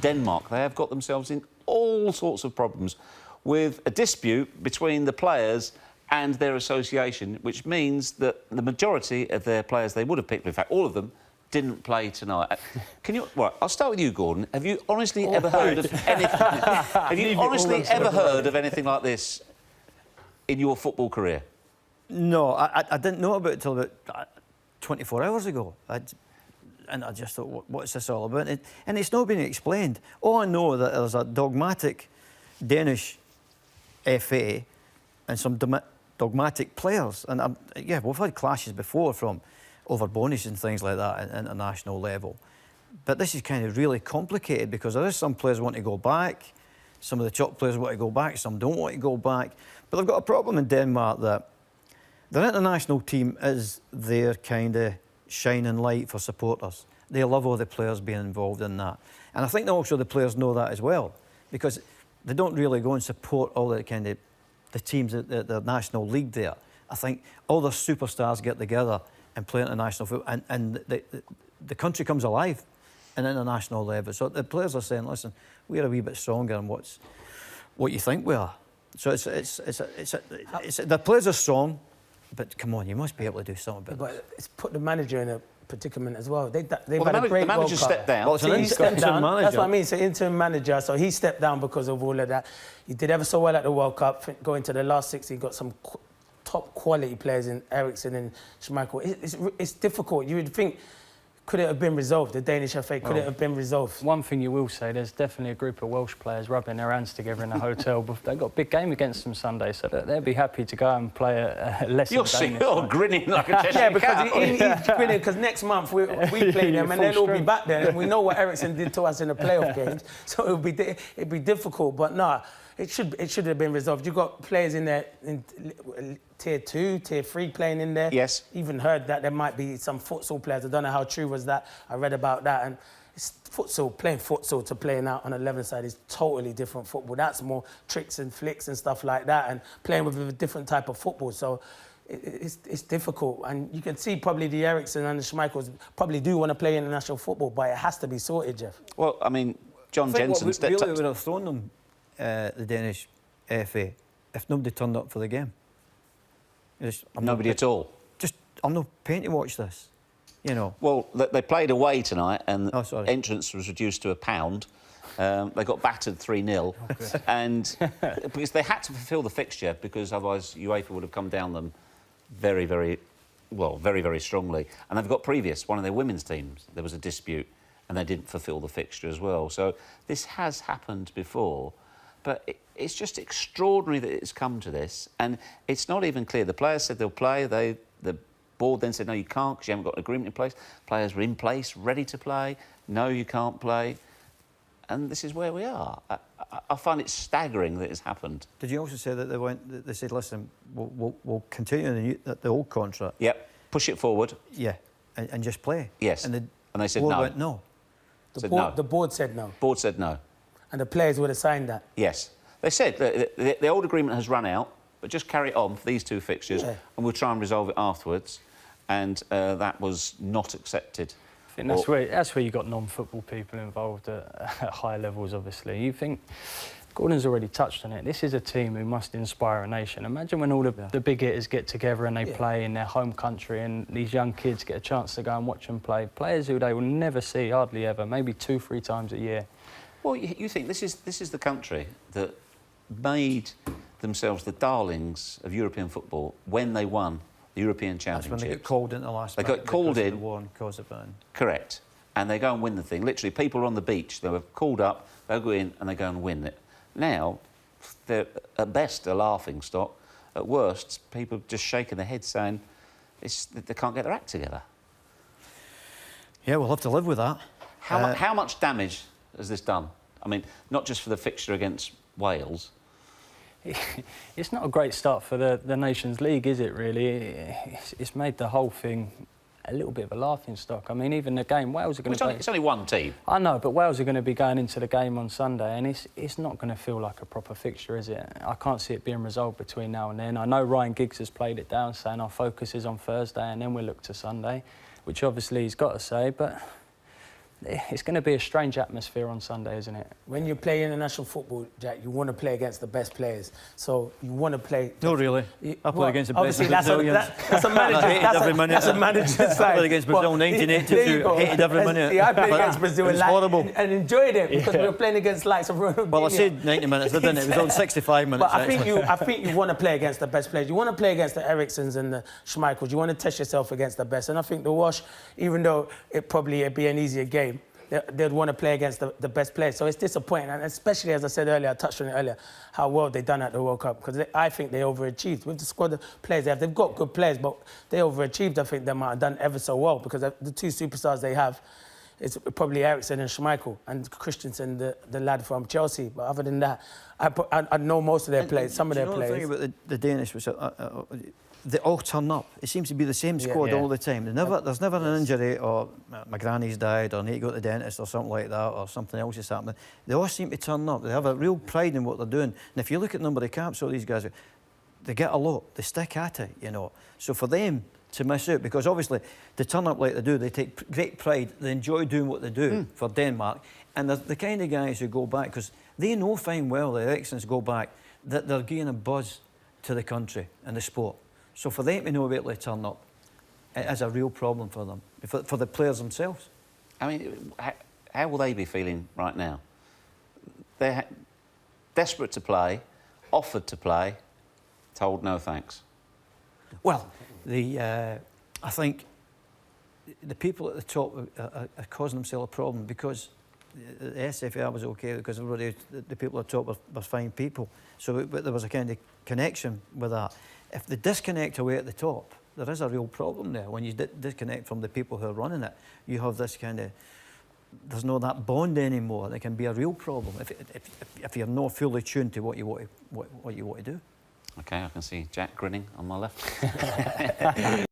Denmark, they have got themselves in all sorts of problems with a dispute between the players and their association, which means that the majority of their players they would have picked, in fact, all of them, didn't play tonight. Can you? Right, I'll start with you, Gordon. Have you honestly ever heard of anything? Have you honestly ever heard of anything like this in your football career? No, I didn't know about it until about 24 hours ago. And I just thought, what's this all about? And it's not been explained. All I know that there's a dogmatic Danish FA and some dogmatic players. And yeah, we've had clashes before from over bonuses and things like that at international level. But this is kind of really complicated because there is some players want to go back, some of the top players want to go back, some don't want to go back. But they've got a problem in Denmark that their international team is their kind of shining light for supporters. They love all the players being involved in that. And I think also the players know that as well, because they don't really go and support all the kind of the teams at the national league there. I think all the superstars get together and play international football, and the country comes alive in international level. So the players are saying, listen, we're a wee bit stronger than what you think we are. So the players are strong, but come on, you must be able to do something about But it's put the manager in a predicament as well. They've had the manager stepped down. Well, so he stepped down. That's what I mean. So interim manager. So he stepped down because of all of that. He did ever so well at the World Cup. Going to the last 60, he got some top quality players in Eriksen and Schmeichel. It's difficult. You would think, could it have been resolved? The Danish FA, could it have been resolved? One thing you will say, there's definitely a group of Welsh players rubbing their hands together in a hotel. But they've got a big game against them Sunday, so they'll be happy to go and play a lesser Danish. You're grinning like a Cheshire Yeah, because he's grinning, because next month we play them and they'll all be back there. And we know what Eriksen did to us in the playoff games, so it'd be difficult. But no, it should have been resolved. You've got players in there in Tier 2, Tier 3 playing in there. Yes. Even heard that there might be some futsal players. I don't know how true was that. I read about that. And it's playing futsal to playing out on 11 side is totally different football. That's more tricks and flicks and stuff like that, and playing with a different type of football. So it's difficult. And you can see probably the Eriksen and the Schmeichels probably do want to play international football, but it has to be sorted, Jeff. Well, I mean, John Jensen stepped really up. would have thrown them, the Danish FA, if nobody turned up for the game. Nobody at all. I'm not paying to watch this, you know. Well, they played away tonight, and entrance was reduced to £1. They got battered 3-0, and because they had to fulfil the fixture, because otherwise UEFA would have come down them very, very strongly. And they've got one of their women's teams, there was a dispute, and they didn't fulfil the fixture as well. So this has happened before. But it's just extraordinary that it's come to this, and it's not even clear. The players said they'll play. The board then said, no, you can't because you haven't got an agreement in place. Players were in place, ready to play. No, you can't play. And this is where we are. I find it staggering that it's happened. Did you also say that they said, listen, we'll continue the old contract? Yep, push it forward. Yeah, and just play. Yes, and they said board no. Went no. The board said no. Board said no. And the players would have signed that? Yes. They said the old agreement has run out, but just carry it on for these two fixtures, and we'll try and resolve it afterwards. And that was not accepted. I think that's where you got non-football people involved at high levels, obviously. You think, Gordon's already touched on it, this is a team who must inspire a nation. Imagine when all the big hitters get together and they play in their home country, and these young kids get a chance to go and watch them play. Players who they will never see, hardly ever, maybe 2-3 times a year. Well, you think this is the country that made themselves the darlings of European football when they won the European Championships. That's when they got called in the last They got called in. Of the war in Kosovo. Correct. And they go and win the thing. Literally, people are on the beach. They were called up, they go in and they go and win it. Now, they're at best a laughing stock. At worst, people just shaking their heads saying they can't get their act together. Yeah, we'll have to live with that. How much damage has this done? I mean, not just for the fixture against Wales. It's not a great start for the Nations League, is it, really? It's made the whole thing a little bit of a laughing stock. I mean, even the game, Wales are going to... It's only one team. I know, but Wales are going to be going into the game on Sunday, and it's not going to feel like a proper fixture, is it? I can't see it being resolved between now and then. I know Ryan Giggs has played it down, saying our focus is on Thursday and then we'll look to Sunday, which obviously he's got to say, but... it's going to be a strange atmosphere on Sunday, isn't it? When you play international football, Jack, you want to play against the best players. So you want to play... No, really. I play against the best Obviously, that's a manager. That's a manager's side. I played against Brazil in 1982. Hated every minute. I played against Brazil and enjoyed it because we were playing against likes of Ronaldinho. Well, I said 90 minutes, didn't it? It was on 65 minutes. But I think you want to play against the best players. You want to play against the Erikssons and the Schmeichels. You want to test yourself against the best. And I think the Wash, even though it'd be an easier game, they'd want to play against the best players. So it's disappointing, and especially, as I said earlier, I touched on it earlier, how well they've done at the World Cup, because I think they overachieved. With the squad of players they have, they've got good players, but they overachieved. I think they might have done ever so well, because the two superstars they have, it's probably Eriksson and Schmeichel, and Christensen, the lad from Chelsea. But other than that, I know most of their players, some of their players. The thing about the Danish was they all turn up. It seems to be the same squad all the time. There's never an injury, or my granny's died, or I need to go to the dentist, or something like that, or something else is happening. They all seem to turn up. They have a real pride in what they're doing. And if you look at the number of caps all these guys, they get a lot. They stick at it, you know. So for them to miss out, because obviously they turn up like they do, they take great pride, they enjoy doing what they do for Denmark, and they're the kind of guys who go back, because they know fine well, the Erikssons go back, that they're giving a buzz to the country and the sport. So for them to know about to turn up, it is a real problem for them, for the players themselves. I mean, how will they be feeling right now? They're desperate to play, offered to play, told no thanks. Well, I think the people at the top are causing themselves a problem, because the SFA was okay because everybody, the people at the top were fine people. So there was a kind of connection with that. If they disconnect away at the top, there is a real problem there. When you disconnect from the people who are running it, you have this kind of, there's no that bond anymore. There can be a real problem if you're not fully tuned to what you want to do. OK, I can see Jack grinning on my left.